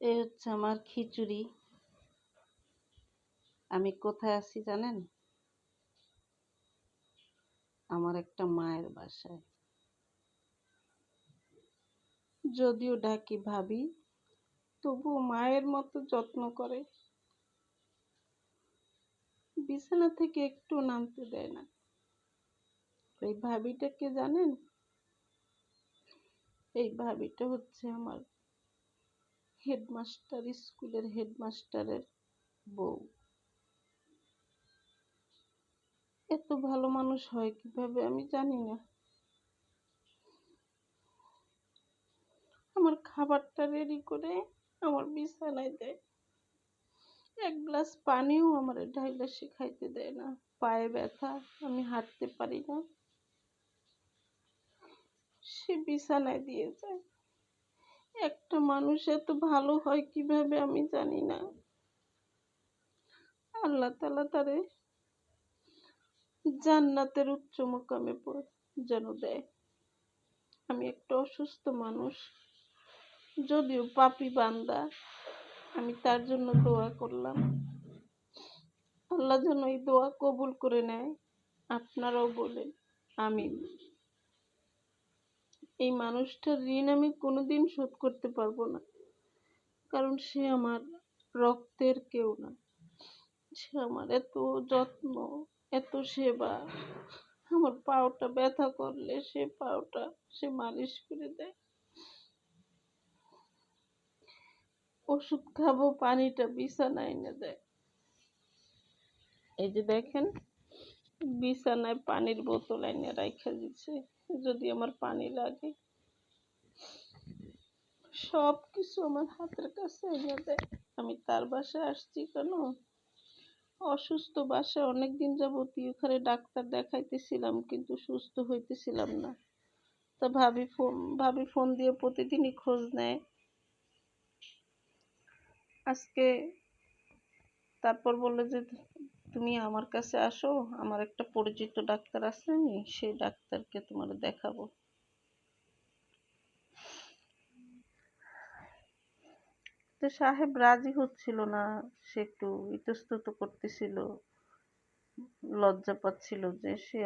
এই হচ্ছে আমার খিচুড়ি। আমি কোথায় আছি জানেন? আমার একটা মায়ের বাসায়। যদিও ডাকি ভাবি, তবুও মায়ের মতো যত্ন করে। বিছানা থেকে একটু নামতে দেয় না। এই ভাবিটা কে জানেন? এই ভাবিটা হচ্ছে আমার হেডমাস্টার, স্কুলের হেডমাস্টারের বউ। এত ভালো মানুষ হয় কিভাবে আমি জানি না। আমার খাবারটা রেডি করে আমার বিছানায় দেয়। এক গ্লাস পানিও আমার ঢাইলা সে খাইতে দেয় না। পায়ে ব্যথা, আমি হাঁটতে পারি না, সে বিছানায় দিয়ে যায়। একটা মানুষ এত ভালো হয় কিভাবে আমি জানি না। আল্লাহ তাআলা তারে জান্নাতের উচ্চ মুকামে যেন দেয়। আমি একটা অসুস্থ মানুষ, যদিও পাপী বান্দা, আমি তার জন্য দোয়া করলাম। আল্লাহ যেন এই দোয়া কবুল করে নেয়। আপনারাও বলেন আমিন। এই মানুষটার ঋণ আমি কোনোদিন শোধ করতে পারবো না, কারণ সে আমার রক্তের কেউ না। সে আমার এত যত্ন, এত সেবা। আমার পাওটা ব্যথা করলে সে পাওটা সে মালিশ করে দেয়। ওষুধ খাবো, পানিটা বিছানায় এনে দেয়। এই যে দেখেন, বিছানায় পানির বোতল এনে রাইখা দিচ্ছে যদি আমার পানি লাগে। সব কিছু আমার হাতের কাছে এনে দেয়। আমি তার বাসায় আসছি কেন? অসুস্থ বাসায় অনেকদিন যাবতীয় ওখানে ডাক্তার দেখাইতেছিলাম, কিন্তু সুস্থ হইতেছিলাম না। তা ভাবি ফোন দিয়ে প্রতিদিনই খোঁজ নেয়। আজকে তারপর বললো যে তুমি আমার কাছে আসো, আমার একটা পরিচিত ডাক্তার আছে, আমি সেই ডাক্তারকে তোমার দেখাবো। তো সাহেব রাজি হচ্ছিল না। সে একটু ইতস্তত করতেছিল, লজ্জা পাচ্ছিল যে সে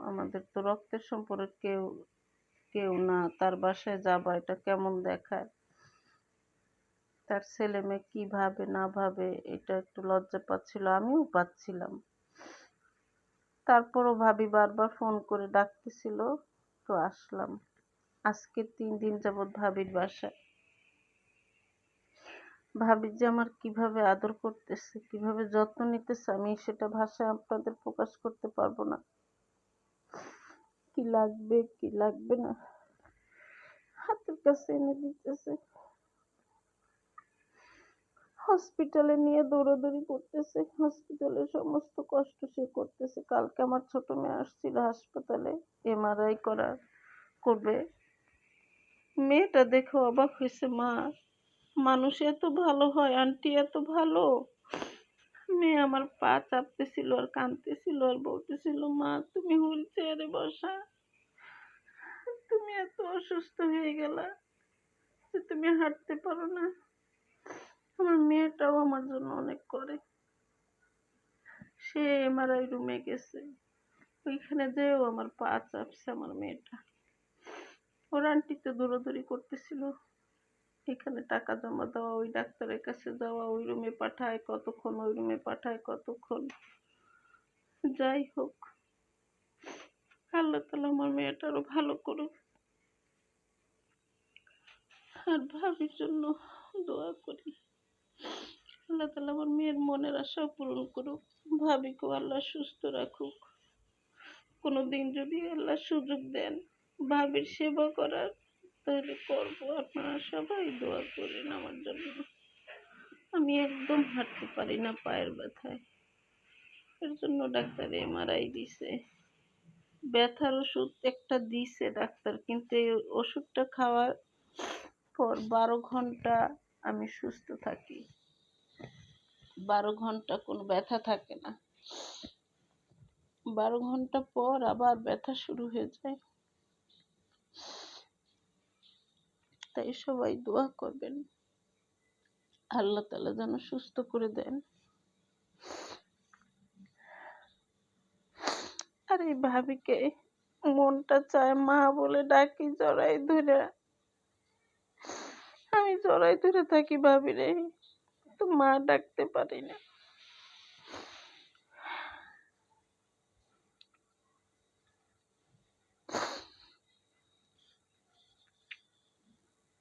আমাদের তো রক্তের সম্পর্কে কেউ কেউ না, তার বাসায় যাবা এটা কেমন দেখায়, তার ছেলে মেয়ে কি ভাবে না ভাবে, এটা একটু লজ্জা পাচ্ছিল, আমিও পাচ্ছিলাম। তারপরও ভাবি বারবার ফোন করে ডাকতেছিল, তো আসলাম। আজকে 3 দিন যাবৎ ভাবির বাসায়। ভাবি যে আমার কিভাবে আদর করতেছে, কিভাবে যত্ন নিতেছে, আমি সেটা ভাষায় আপনাদের প্রকাশ করতে পারবো না। কি লাগবে কি লাগবে না হাতের কাছে এনে দিতেছে। হসপিটালে নিয়ে দৌড়াদৌড়ি করতেছে, হসপিটালের সমস্ত কষ্ট সে করতেছে। কালকে আমার ছোট মেয়ে আসছিল হাসপাতালে এমআরআই করবে। মেয়েটা দেখে অবাক হয়েছে, মা মানুষ এত ভালো হয়, আন্টি এত ভালো। মেয়ে আমার পা চাপতেছিল আর কাঁদতেছিল আর বলতেছিল, মা তুমি হুইল চেয়ারে বসা, তুমি এত অসুস্থ হয়ে গেলা যে তুমি হাঁটতে পারো না। আমার মেয়েটাও আমার জন্য অনেক করে। সে এমআরআই রুমে গেছে, ওইখানে যেও আমার পা চাপছে আমার মেয়েটা। ওর আন্টি তো দৌড়াদৌড়ি করতেছিল, এখানে টাকা জমা দেওয়া, ওই ডাক্তারের কাছে যাওয়া, ওই রুমে পাঠায় কতক্ষণ, ওই রুমে পাঠায় কতক্ষণ। যাই হোক, আল্লাহ তাআলা আমার মেয়েটারও ভালো করুক। আর ভাবির জন্য দোয়া করি, আল্লাহ তাআলা আমার মেয়ের মনের আশা পূরণ করুক। ভাবিকেও আল্লাহ সুস্থ রাখুক। কোনোদিন যদি আল্লাহ সুযোগ দেন ভাবির সেবা করার, তাহলে করবো। আপনারা সবাই দোয়া করেন আমার জন্য। আমি একদম হাঁটতে পারি না পায়ের ব্যথায়, এর জন্য ডাক্তার এমআরআই দিছে। ব্যথার ওষুধ একটা দিছে ডাক্তার, কিন্তু এই ওষুধটা খাওয়ার পর 12 ঘন্টা আমি সুস্থ থাকি। 12 ঘন্টা কোনো ব্যথা থাকে না, 12 ঘন্টা পর আবার ব্যথা শুরু হয়ে যায়। তাই সবাই দোয়া করবেন। আল্লাহ তাআলা যেন সুস্থ করে দেন। আর এই ভাবিকে মনটা চায় মা বলে ডাকি জড়াই ধরে। আমি জড়াই ধরে থাকি ভাবিরে, তো মা ডাকতে পারি না।